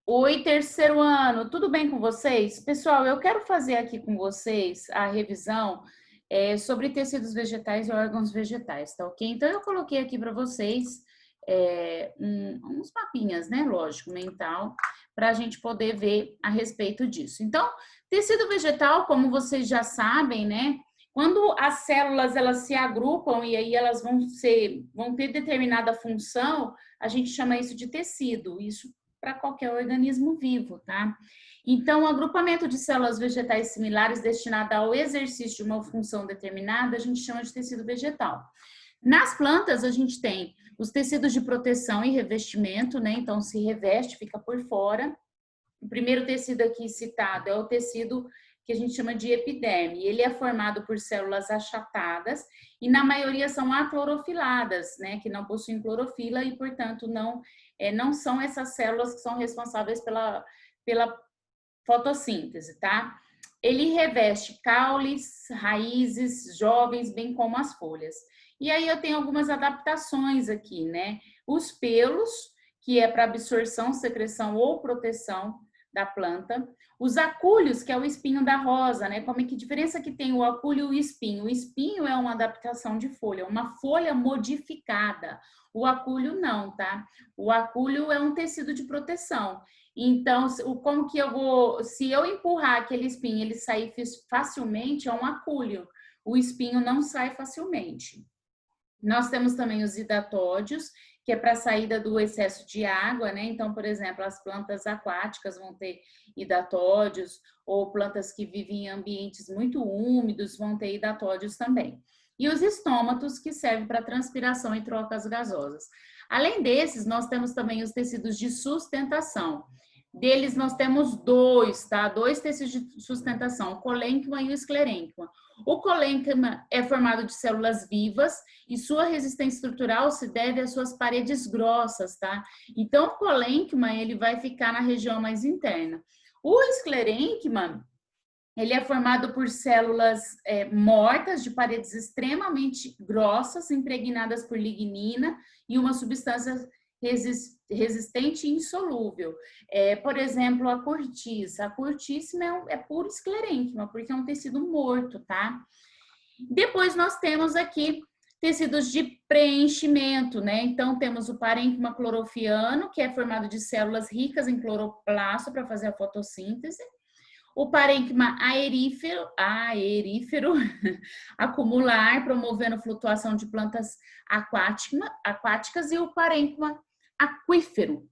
Oi, terceiro ano, tudo bem com vocês? Pessoal, eu quero fazer aqui com vocês a revisão sobre tecidos vegetais e órgãos vegetais, tá ok? Então, eu coloquei aqui para vocês uns mapinhas, né? Lógico, mental, para a gente poder ver a respeito disso. Então, tecido vegetal, como vocês já sabem, né? Quando as células elas se agrupam e aí elas vão ter determinada função, a gente chama isso de tecido. Isso para qualquer organismo vivo, tá? Então, o agrupamento de células vegetais similares destinada ao exercício de uma função determinada, a gente chama de tecido vegetal. Nas plantas, a gente tem os tecidos de proteção e revestimento, né? Então, se reveste, fica por fora. O primeiro tecido aqui citado é o tecido que a gente chama de epiderme. Ele é formado por células achatadas e na maioria são aclorofiladas, né, que não possuem clorofila e, portanto, não são essas células que são responsáveis pela fotossíntese, tá? Ele reveste caules, raízes, jovens, bem como as folhas. E aí eu tenho algumas adaptações aqui, né? Os pelos, que é para absorção, secreção ou proteção da planta. Os acúlios, que é o espinho da rosa, né? Como é que diferença que tem o acúlio e o espinho? O espinho é uma adaptação de folha, uma folha modificada. O acúlio não, tá? O acúlio é um tecido de proteção. Então, como que eu vou... Se eu empurrar aquele espinho, ele sair facilmente, é um acúlio. O espinho não sai facilmente. Nós temos também os hidatódios, que é para a saída do excesso de água, né? Então, por exemplo, as plantas aquáticas vão ter hidatódios, ou plantas que vivem em ambientes muito úmidos vão ter hidatódios também. E os estômatos, que servem para transpiração e trocas gasosas. Além desses, nós temos também os tecidos de sustentação. Deles nós temos dois, tá? Dois tecidos de sustentação, o colênquima e o esclerênquima. O colênquima é formado de células vivas e sua resistência estrutural se deve às suas paredes grossas, tá? Então, o colênquima, ele vai ficar na região mais interna. O esclerênquima, ele é formado por células mortas de paredes extremamente grossas, impregnadas por lignina e uma substância resistente e insolúvel. Por exemplo, a cortiça. A cortiça é puro esclerênquima, porque é um tecido morto, tá? Depois nós temos aqui tecidos de preenchimento, né? Então, temos o parênquima clorofiano, que é formado de células ricas em cloroplasto para fazer a fotossíntese. O parênquima aerífero acumular, promovendo flutuação de plantas aquáticas, e o parênquima aquífero.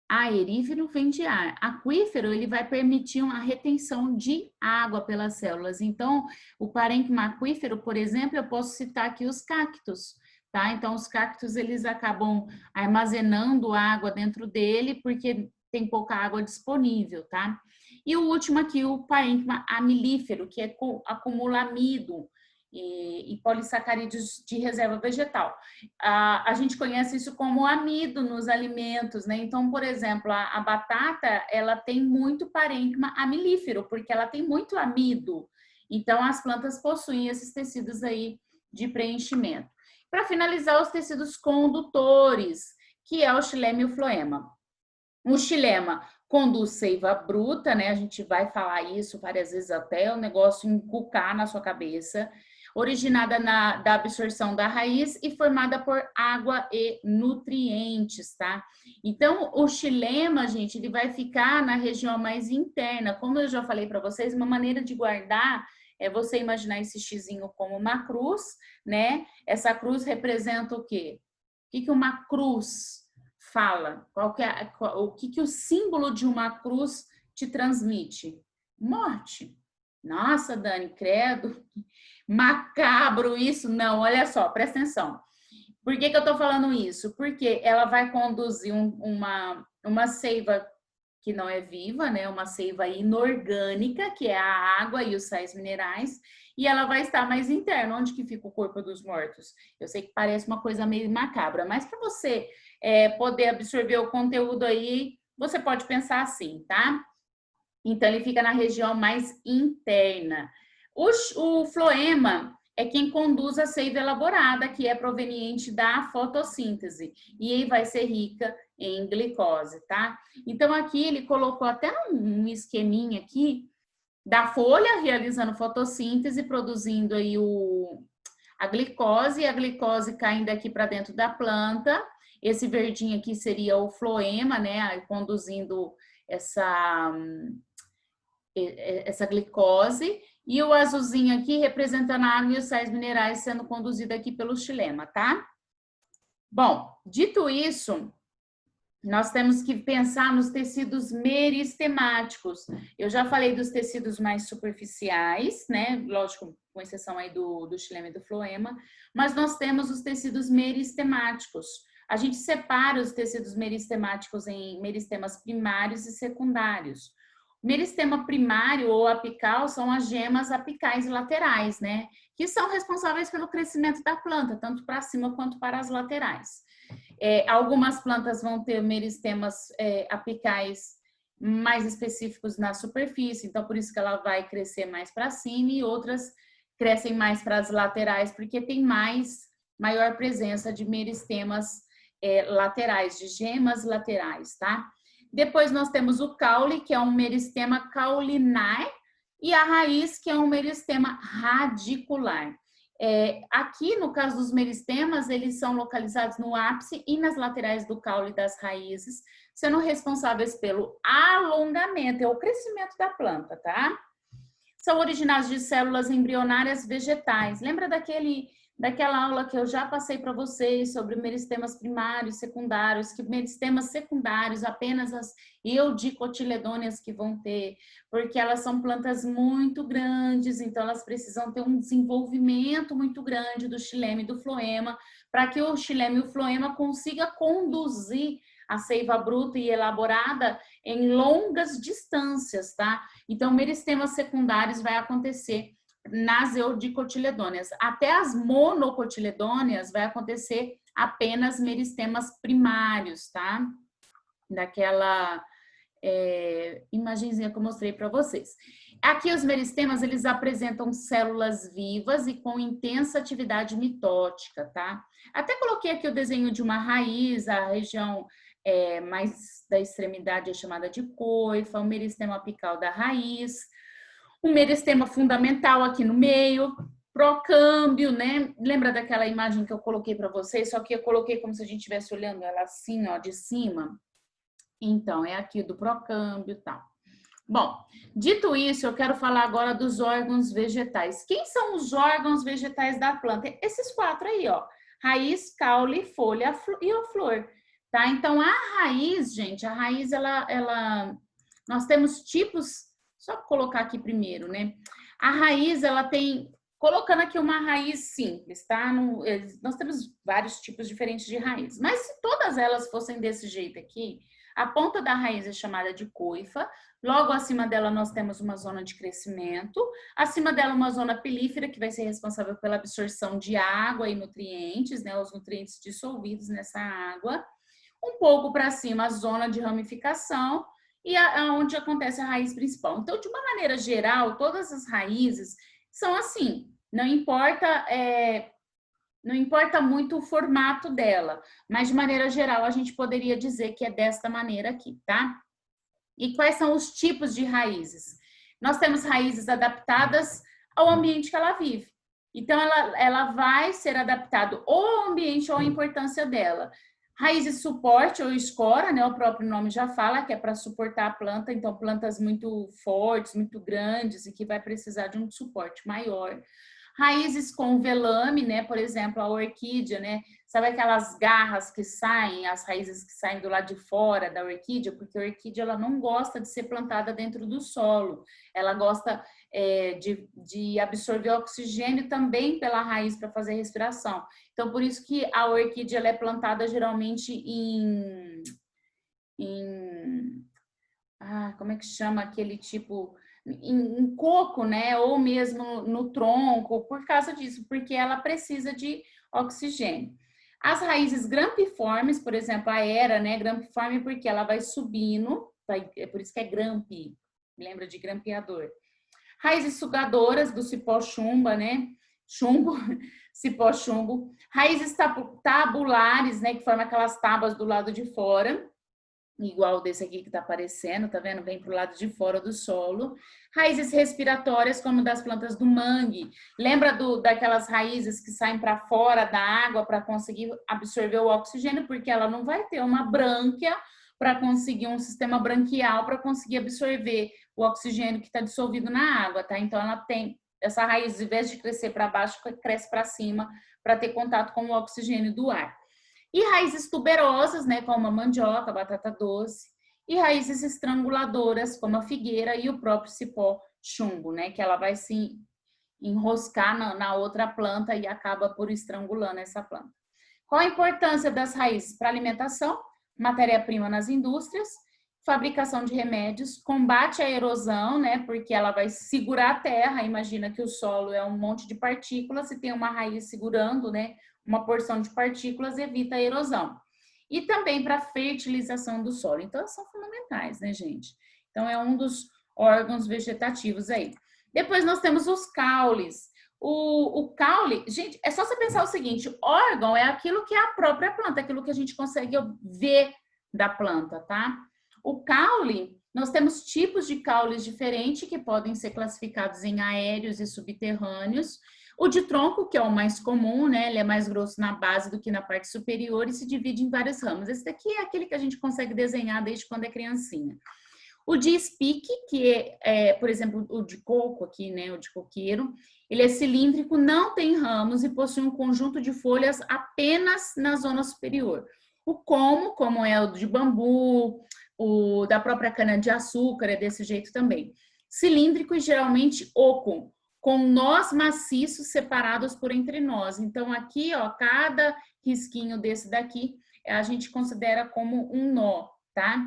Aerífero vem de ar. Aquífero, ele vai permitir uma retenção de água pelas células. Então, o parênquima aquífero, por exemplo, eu posso citar aqui os cactos, tá? Então, os cactos, eles acabam armazenando água dentro dele, porque tem pouca água disponível, tá? E o último aqui, o parênquima amilífero, que acumula amido e polissacarídeos de reserva vegetal. A gente conhece isso como amido nos alimentos, né? Então, por exemplo, a batata, ela tem muito parênquima amilífero, porque ela tem muito amido. Então, as plantas possuem esses tecidos aí de preenchimento. Para finalizar, os tecidos condutores, que é o xilema e o floema. O xilema conduz seiva bruta, né? A gente vai falar isso várias vezes até o negócio encucar na sua cabeça, originada da absorção da raiz e formada por água e nutrientes, tá? Então, o xilema, gente, ele vai ficar na região mais interna. Como eu já falei para vocês, uma maneira de guardar é você imaginar esse xizinho como uma cruz, né? Essa cruz representa o quê? O que uma cruz fala? O que o símbolo de uma cruz te transmite? Morte. Nossa, Dani, credo, macabro isso. Não, olha só, presta atenção. Por que eu estou falando isso? Porque ela vai conduzir uma seiva que não é viva, né? Uma seiva inorgânica, que é a água e os sais minerais, e ela vai estar mais interna. Onde que fica o corpo dos mortos? Eu sei que parece uma coisa meio macabra, mas para você poder absorver o conteúdo aí, você pode pensar assim, tá? Então, ele fica na região mais interna. O floema é quem conduz a seiva elaborada, que é proveniente da fotossíntese, e vai ser rica em glicose, tá? Então, aqui ele colocou até um esqueminha aqui da folha realizando fotossíntese, produzindo aí a glicose, e a glicose caindo aqui para dentro da planta. Esse verdinho aqui seria o floema, né? Conduzindo essa glicose. E o azulzinho aqui representando a água e os sais minerais sendo conduzido aqui pelo xilema, tá? Bom, dito isso, nós temos que pensar nos tecidos meristemáticos. Eu já falei dos tecidos mais superficiais, né? Lógico, com exceção aí do xilema e do floema, mas nós temos os tecidos meristemáticos. A gente separa os tecidos meristemáticos em meristemas primários e secundários. O meristema primário ou apical são as gemas apicais e laterais, né? Que são responsáveis pelo crescimento da planta, tanto para cima quanto para as laterais. Algumas plantas vão ter meristemas apicais mais específicos na superfície, então por isso que ela vai crescer mais para cima, e outras crescem mais para as laterais, porque tem maior presença de meristemas laterais, de gemas laterais, tá? Depois nós temos o caule, que é um meristema caulinar, e a raiz, que é um meristema radicular. Aqui, no caso dos meristemas, eles são localizados no ápice e nas laterais do caule das raízes, sendo responsáveis pelo alongamento, o crescimento da planta, tá? São originados de células embrionárias vegetais. Lembra daquela aula que eu já passei para vocês sobre meristemas primários, secundários, que meristemas secundários, apenas as eudicotiledôneas que vão ter, porque elas são plantas muito grandes, então elas precisam ter um desenvolvimento muito grande do xilema e do floema, para que o xilema e o floema consiga conduzir a seiva bruta e elaborada em longas distâncias, tá? Então, meristemas secundários vai acontecer nas eudicotiledôneas. Até as monocotiledôneas vai acontecer apenas meristemas primários, tá? Daquela imagenzinha que eu mostrei para vocês. Aqui os meristemas, eles apresentam células vivas e com intensa atividade mitótica, tá? Até coloquei aqui o desenho de uma raiz, a região mais da extremidade é chamada de coifa, o meristema apical da raiz, o meristema fundamental aqui no meio, procâmbio, né? Lembra daquela imagem que eu coloquei para vocês? Só que eu coloquei como se a gente estivesse olhando ela assim, ó, de cima. Então, é aqui do procâmbio e tal. Bom, dito isso, eu quero falar agora dos órgãos vegetais. Quem são os órgãos vegetais da planta? Esses quatro aí, ó. Raiz, caule, folha e a flor. Tá? Então, a raiz, gente, a raiz, nós temos tipos, só colocar aqui primeiro, né? A raiz, ela tem, colocando aqui uma raiz simples, tá? Nós temos vários tipos diferentes de raiz, mas se todas elas fossem desse jeito aqui, a ponta da raiz é chamada de coifa, logo acima dela nós temos uma zona de crescimento, acima dela uma zona pilífera, que vai ser responsável pela absorção de água e nutrientes, né? Os nutrientes dissolvidos nessa água. Um pouco para cima a zona de ramificação e onde acontece a raiz principal. Então, de uma maneira geral, todas as raízes são assim, não importa muito o formato dela, mas de maneira geral a gente poderia dizer que é desta maneira aqui, tá? E quais são os tipos de raízes? Nós temos raízes adaptadas ao ambiente que ela vive. Então, ela vai ser adaptada ou ao ambiente ou à importância dela. Raízes suporte ou escora, né? O próprio nome já fala que é para suportar a planta, então plantas muito fortes, muito grandes e que vai precisar de um suporte maior. Raízes com velame, né? Por exemplo, a orquídea, né? Sabe aquelas garras que saem, as raízes que saem do lado de fora da orquídea? Porque a orquídea ela não gosta de ser plantada dentro do solo, ela gosta de absorver oxigênio também pela raiz para fazer respiração. Então, por isso que a orquídea ela é plantada geralmente como é que chama aquele tipo, em coco, né? Ou mesmo no tronco, por causa disso, porque ela precisa de oxigênio. As raízes grampiformes, por exemplo, a era, né? Grampiforme porque ela vai subindo, é por isso que é grampi, lembra de grampeador. Raízes sugadoras do cipó chumba, né? chumbo, cipó chumbo. Raízes tabulares, né, que formam aquelas tábuas do lado de fora, igual desse aqui que tá aparecendo, tá vendo? Vem pro lado de fora do solo. Raízes respiratórias, como das plantas do mangue. Lembra daquelas raízes que saem para fora da água para conseguir absorver o oxigênio, porque ela não vai ter uma brânquia para conseguir um sistema branquial para conseguir absorver o oxigênio que está dissolvido na água, tá? Então ela tem essa raiz, em vez de crescer para baixo, cresce para cima para ter contato com o oxigênio do ar. E raízes tuberosas, né, como a mandioca, a batata doce, e raízes estranguladoras, como a figueira e o próprio cipó chumbo, né, que ela vai se enroscar na outra planta e acaba por estrangulando essa planta. Qual a importância das raízes para alimentação? Matéria-prima nas indústrias, fabricação de remédios, combate à erosão, né, porque ela vai segurar a terra. Imagina que o solo é um monte de partículas, se tem uma raiz segurando, né, uma porção de partículas, evita a erosão. E também para fertilização do solo. Então, são fundamentais, né, gente? Então, é um dos órgãos vegetativos aí. Depois nós temos os caules. O caule, gente, é só você pensar o seguinte, órgão é aquilo que é a própria planta, aquilo que a gente consegue ver da planta, tá? O caule, nós temos tipos de caules diferentes que podem ser classificados em aéreos e subterrâneos. O de tronco, que é o mais comum, né? Ele é mais grosso na base do que na parte superior e se divide em vários ramos. Esse daqui é aquele que a gente consegue desenhar desde quando é criancinha. O de espique, que por exemplo, o de coco aqui, né? O de coqueiro, ele é cilíndrico, não tem ramos e possui um conjunto de folhas apenas na zona superior. O como é o de bambu, o da própria cana-de-açúcar, é desse jeito também. Cilíndrico e geralmente oco, com nós maciços separados por entre nós. Então, aqui, ó, cada risquinho desse daqui, a gente considera como um nó, tá?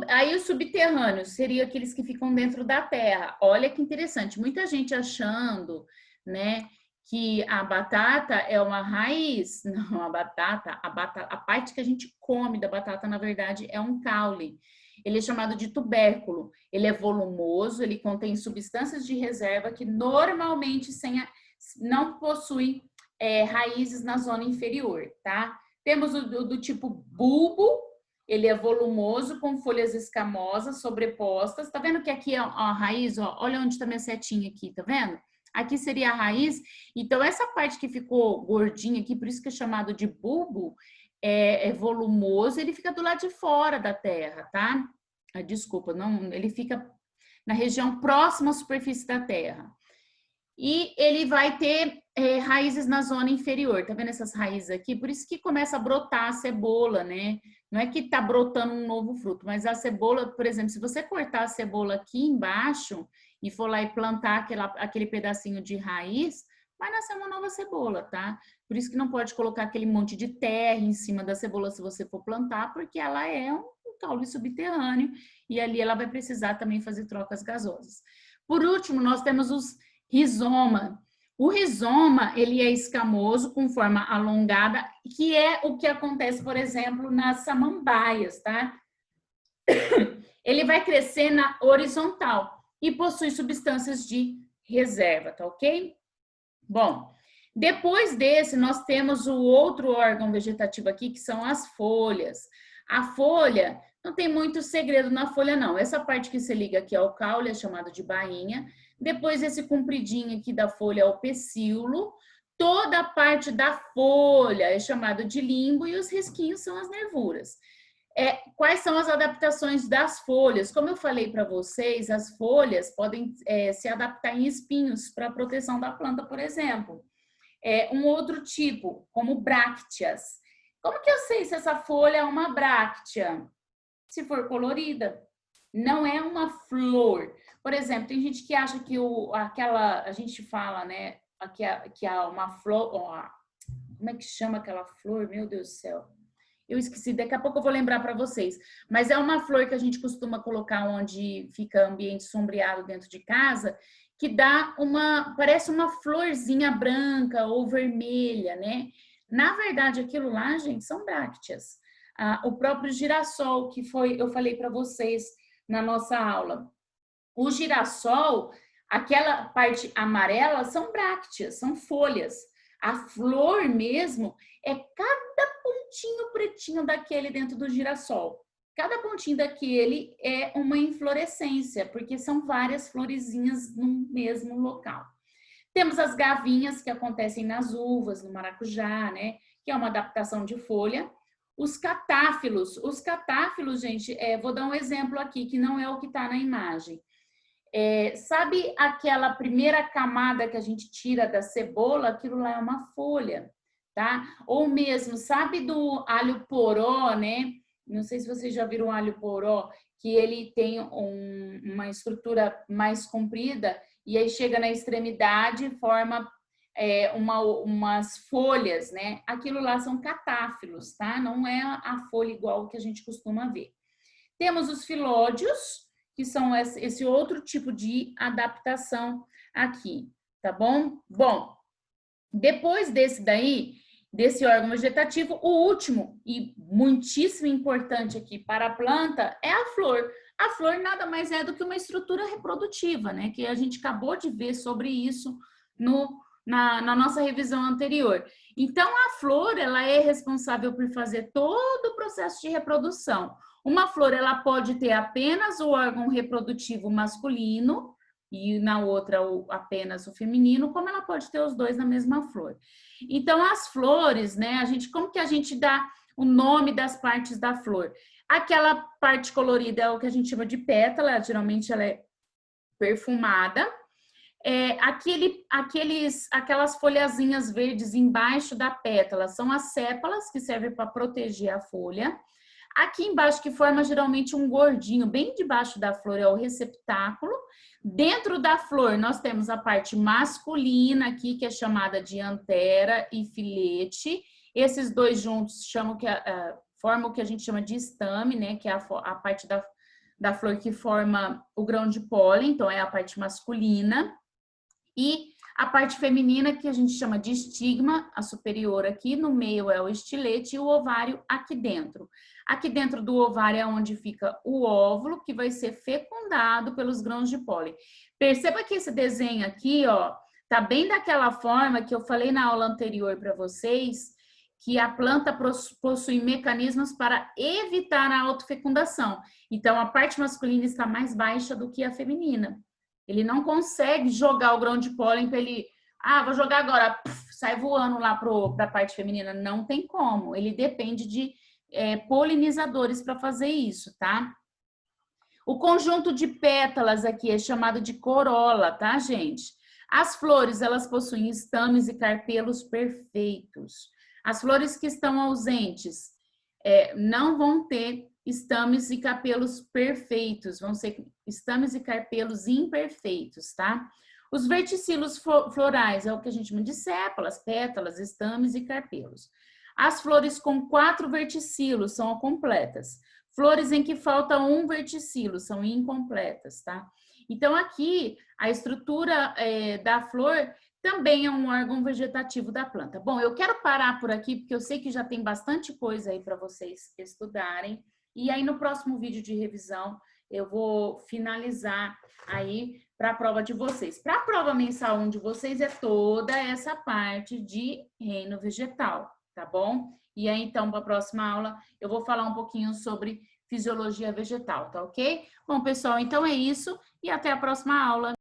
Aí os subterrâneos seriam aqueles que ficam dentro da terra. Olha que interessante, muita gente achando, né, que a batata é uma raiz. Não, a parte que a gente come da batata, na verdade, é um caule. Ele é chamado de tubérculo. Ele é volumoso, ele contém substâncias de reserva que normalmente não possuem raízes na zona inferior, tá? Temos o do tipo bulbo. Ele é volumoso, com folhas escamosas sobrepostas. Tá vendo que aqui é a raiz? Ó, olha onde tá minha setinha aqui, tá vendo? Aqui seria a raiz. Então, essa parte que ficou gordinha aqui, por isso que é chamado de bulbo, é volumoso, ele fica do lado de fora da terra, tá? Desculpa, não, ele fica na região próxima à superfície da terra. E ele vai ter raízes na zona inferior, tá vendo essas raízes aqui? Por isso que começa a brotar a cebola, né? Não é que tá brotando um novo fruto, mas a cebola, por exemplo, se você cortar a cebola aqui embaixo e for lá e plantar aquele pedacinho de raiz, vai nascer uma nova cebola, tá? Por isso que não pode colocar aquele monte de terra em cima da cebola se você for plantar, porque ela é um caule subterrâneo e ali ela vai precisar também fazer trocas gasosas. Por último, nós temos os rizoma. O rizoma, ele é escamoso, com forma alongada, que é o que acontece, por exemplo, nas samambaias, tá? Ele vai crescer na horizontal e possui substâncias de reserva, tá ok? Bom, depois desse, nós temos o outro órgão vegetativo aqui, que são as folhas. A folha, não tem muito segredo na folha, não. Essa parte que se liga aqui ao caule é chamado de bainha. Depois, esse compridinho aqui da folha é o pecíolo. Toda a parte da folha é chamado de limbo e os risquinhos são as nervuras. Quais são as adaptações das folhas? Como eu falei para vocês, as folhas podem se adaptar em espinhos para a proteção da planta, por exemplo. Um outro tipo, como brácteas. Como que eu sei se essa folha é uma bráctea? Se for colorida. Não é uma flor. Por exemplo, tem gente que acha que a gente fala, né, que há uma flor, como é que chama aquela flor? Meu Deus do céu. Eu esqueci, daqui a pouco eu vou lembrar para vocês. Mas é uma flor que a gente costuma colocar onde fica ambiente sombreado dentro de casa, que parece uma florzinha branca ou vermelha, né? Na verdade, aquilo lá, gente, são brácteas. O próprio girassol, eu falei para vocês na nossa aula. O girassol, Aquela parte amarela são brácteas, são folhas. A flor mesmo é cada pontinho pretinho daquele dentro do girassol. Cada pontinho daquele é uma inflorescência, porque são várias florezinhas no mesmo local. Temos as gavinhas que acontecem nas uvas, no maracujá, né? Que é uma adaptação de folha. Os catáfilos, gente, vou dar um exemplo aqui, que não é o que está na imagem. Sabe aquela primeira camada que a gente tira da cebola? Aquilo lá é uma folha, tá? Ou mesmo, sabe do alho poró, né? Não sei se vocês já viram o alho poró, que ele tem uma estrutura mais comprida e aí chega na extremidade e forma umas folhas, né? Aquilo lá são catáfilos, tá? Não é a folha igual que a gente costuma ver. Temos os filódios, que são esse outro tipo de adaptação aqui, tá bom? Bom, depois desse órgão vegetativo, o último e muitíssimo importante aqui para a planta é a flor. A flor nada mais é do que uma estrutura reprodutiva, né? Que a gente acabou de ver sobre isso na nossa revisão anterior. Então, a flor, ela é responsável por fazer todo o processo de reprodução. Uma flor, ela pode ter apenas o órgão reprodutivo masculino e na outra apenas o feminino, como ela pode ter os dois na mesma flor. Então, as flores, né, como que a gente dá o nome das partes da flor? Aquela parte colorida é o que a gente chama de pétala, geralmente ela é perfumada. Aquelas folhazinhas verdes embaixo da pétala são as sépalas, que servem para proteger a folha. Aqui embaixo, que forma geralmente um gordinho, bem debaixo da flor, é o receptáculo. Dentro da flor, nós temos a parte masculina aqui, que é chamada de antera e filete. Esses dois juntos formam o que a gente chama de estame, né? Que é a parte da flor que forma o grão de pólen, então é a parte masculina. E a parte feminina, que a gente chama de estigma, a superior aqui, no meio é o estilete e o ovário aqui dentro. Aqui dentro do ovário é onde fica o óvulo, que vai ser fecundado pelos grãos de pólen. Perceba que esse desenho aqui, ó, tá bem daquela forma que eu falei na aula anterior para vocês, que a planta possui mecanismos para evitar a autofecundação. Então, a parte masculina está mais baixa do que a feminina. Ele não consegue jogar o grão de pólen para ele... vou jogar agora, sai voando lá para a parte feminina. Não tem como. Ele depende de polinizadores para fazer isso, tá? O conjunto de pétalas aqui é chamado de corola, tá, gente? As flores, elas possuem estames e carpelos perfeitos. As flores que estão ausentes não vão ter estames e carpelos perfeitos, vão ser estames e carpelos imperfeitos, tá? Os verticilos florais é o que a gente chama de sépalas, pétalas, estames e carpelos. As flores com 4 verticilos são completas. Flores em que falta um verticilo são incompletas, tá? Então, aqui, a estrutura da flor também é um órgão vegetativo da planta. Bom, eu quero parar por aqui, porque eu sei que já tem bastante coisa aí para vocês estudarem. E aí, no próximo vídeo de revisão, eu vou finalizar aí para a prova de vocês. Para a prova mensal 1 de vocês, é toda essa parte de reino vegetal, tá bom? E aí, então, para a próxima aula, eu vou falar um pouquinho sobre fisiologia vegetal, tá ok? Bom, pessoal, então é isso e até a próxima aula.